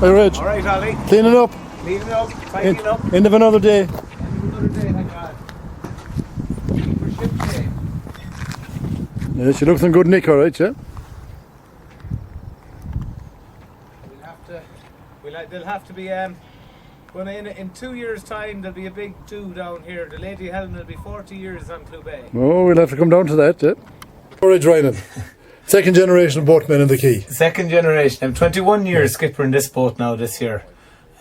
Hi, Reg. All right, Ollie. Cleaning up. Cleaning up, tidying up. End of another day. Another day, thank God. For ship day. Yeah, she looks in good nick, all right, yeah? There'll have to be, when in 2 years' time, there'll be a big do down here. The Lady Helen will be 40 years on Clew Bay. Oh, we'll have to come down to that, yeah? Reg Roynon. Second generation of boatmen in the quay. Second generation. I'm 21 years skipper in this boat now this year.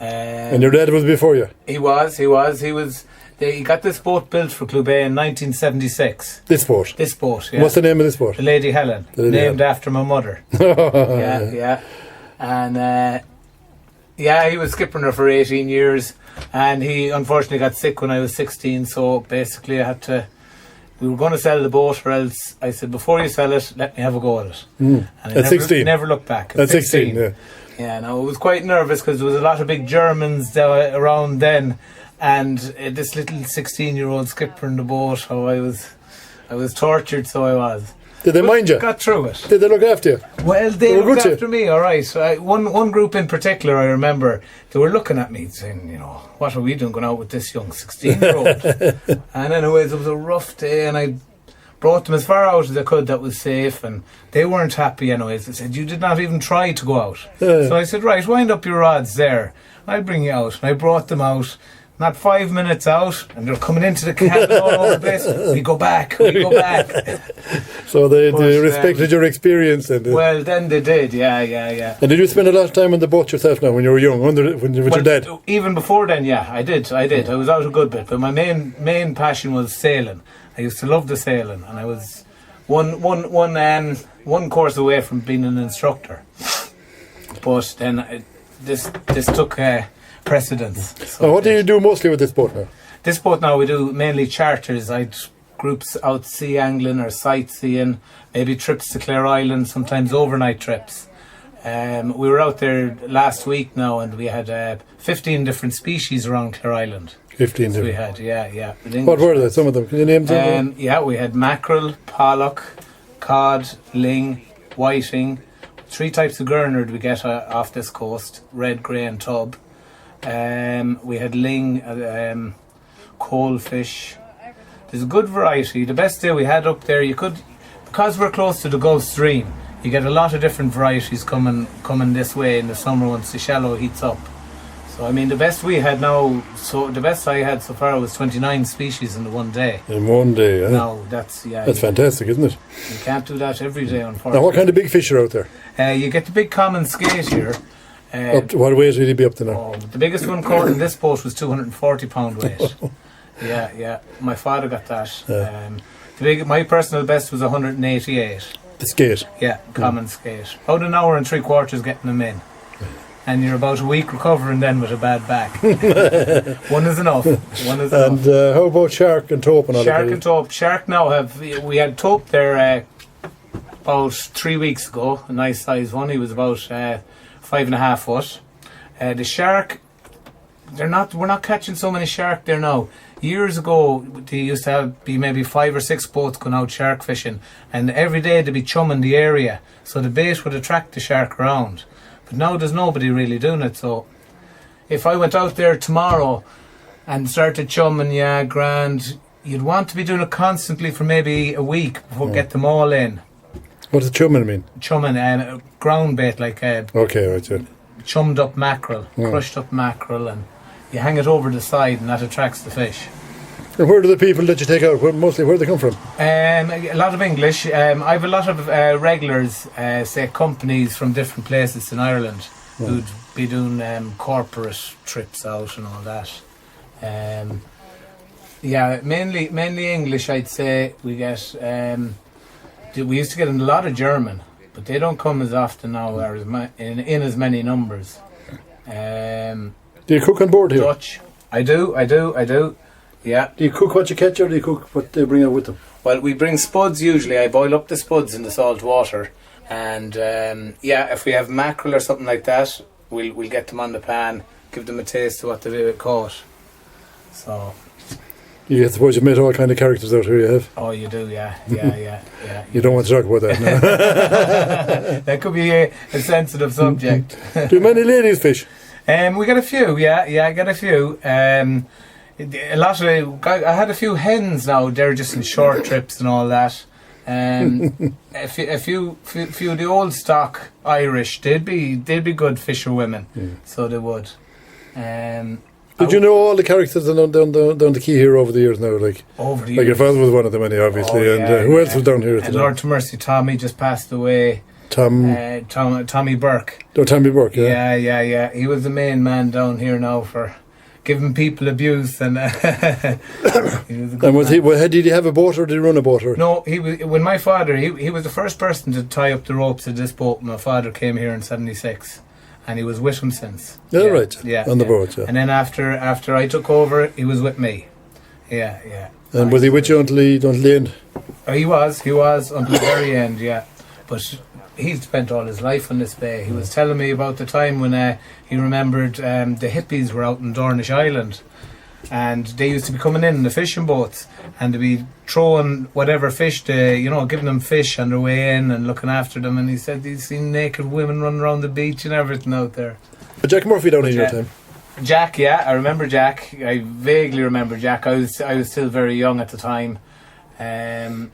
And your dad was before you? He was. He got this boat built for Clew Bay in 1976. This boat? This boat, yeah. What's the name of this boat? The Lady Helen. Named after my mother. Yeah. And he was skippering her for 18 years, and he unfortunately got sick when I was 16, so basically we were going to sell the boat, or else I said, before you sell it, let me have a go at it. And At 16? Never looked back. At 16, yeah. Yeah, no, I was quite nervous because there was a lot of big Germans around then, and this little 16-year-old skipper in the boat, I was tortured, so I was. Did they mind you? Got through it. Did they look after you? Well, they looked after me, all right. One group in particular, I remember, they were looking at me saying, what are we doing going out with this young 16-year-old? And anyways, it was a rough day, and I brought them as far out as I could that was safe, and they weren't happy anyways. They said, you did not even try to go out. So I said, right, wind up your rods there. I'll bring you out. And I brought them out. Not 5 minutes out, and they're coming into the cabin all over the place. We go back. So they respected your experience. Well, then they did, yeah. And did you spend a lot of time on the boat yourself now when you were young, with your dad? Even before then, yeah, I did. I was out a good bit, but my main passion was sailing. I used to love the sailing, and I was one course away from being an instructor. But then this took precedence. So what do you do mostly with this boat now? This boat now, we do mainly charters. I'd groups out sea angling or sightseeing, maybe trips to Clare Island, sometimes overnight trips. We were out there last week now, and we had 15 different species around Clare Island. 15 so we had, yeah. What were they, some of them? Can you name them? Yeah, we had mackerel, pollock, cod, ling, whiting. 3 types of gurnard we get off this coast, red, grey and tub. We had ling, coalfish. There's a good variety. The best day we had up there, because we're close to the Gulf Stream, you get a lot of different varieties coming this way in the summer once the shallow heats up. So the best we had now, the best I had so far was 29 species in one day. In one day, yeah. No, that's fantastic, isn't it? You can't do that every day, unfortunately. Now, what kind of big fish are out there? You get the big common skate here. What weight would he be up to now? The biggest one caught in this boat was 240 pound weight. Yeah. My father got that. My personal best was 188. The skate? Yeah, common skate. About an hour and 3/4 getting them in. And you're about a week recovering then with a bad back. One is enough. And how about shark and taupe and all that? Shark and taupe. Shark now we had taupe there about 3 weeks ago. A nice size one. He was about 5.5 foot. The shark, we're not catching so many shark there now. Years ago, they used to be maybe 5 or 6 boats going out shark fishing, and every day they'd be chumming the area, so the bait would attract the shark around. But now there's nobody really doing it, so if I went out there tomorrow and started chumming, yeah, grand, you'd want to be doing it constantly for maybe a week before get them all in. What does chumming mean? Chumming, ground bait, like okay, right, yeah. Chummed up mackerel, crushed up mackerel, and you hang it over the side and that attracts the fish. And where do the people that you take out, where do they come from? A lot of English. I have a lot of regulars, say companies from different places in Ireland who'd be doing corporate trips out and all that. Mainly English, I'd say. We get. We used to get a lot of German, but they don't come as often now or in as many numbers. Do you cook on board here? Dutch. I do. Yeah. Do you cook what you catch, or do you cook what they bring out with them? Well, we bring spuds usually. I boil up the spuds in the salt water, and if we have mackerel or something like that, we'll get them on the pan, give them a taste of what they caught. So I suppose you've met all kind of characters out here, you have. Oh, you do, yeah. Yeah. You don't want to talk about that, no? That could be a sensitive subject. Do many ladies fish? We got a few, yeah, I got a few. A lot of, I had a few hens now, they're just in short trips and all that. A few of the old stock Irish, they'd be good fisherwomen, so they would. Did you know all the characters down the quay here over the years now? Over the years? Your father was one of them, obviously. Who else was down here at the time? Lord to mercy, Tommy just passed away. Tommy Burke. Oh, Tommy Burke, yeah. Yeah. He was the main man down here now for giving people abuse, and he was a good man. Did he have a boat or did he run a boat? Or? No, he was. When my father, he was the first person to tie up the ropes of this boat. My father came here in '76, and he was with him since. Yeah, right. Yeah, on the boat. Yeah. And then after I took over, he was with me. Yeah. And was he with you until the end? He was until the very end. Yeah, but he spent all his life on this bay. He was telling me about the time when he remembered the hippies were out in Dornish Island, and they used to be coming in the fishing boats, and to be throwing whatever fish, giving them fish on their way in and looking after them. And he said he'd seen naked women running around the beach and everything out there. But Jack Murphy down in your time? Jack, yeah, I remember Jack. I vaguely remember Jack. I was still very young at the time. Some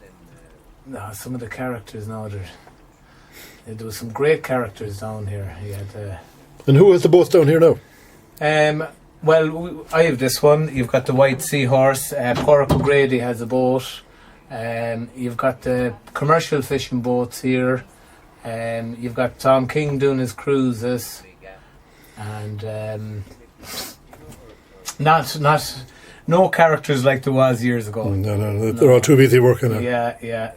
of the characters now, there was some great characters down here. He had. And who has the boats down here now? Well, I have this one. You've got the White Seahorse. Porrick O'Grady has a boat. You've got the commercial fishing boats here. You've got Tom King doing his cruises, and no characters like there was years ago. No, they're all too busy working now. Yeah.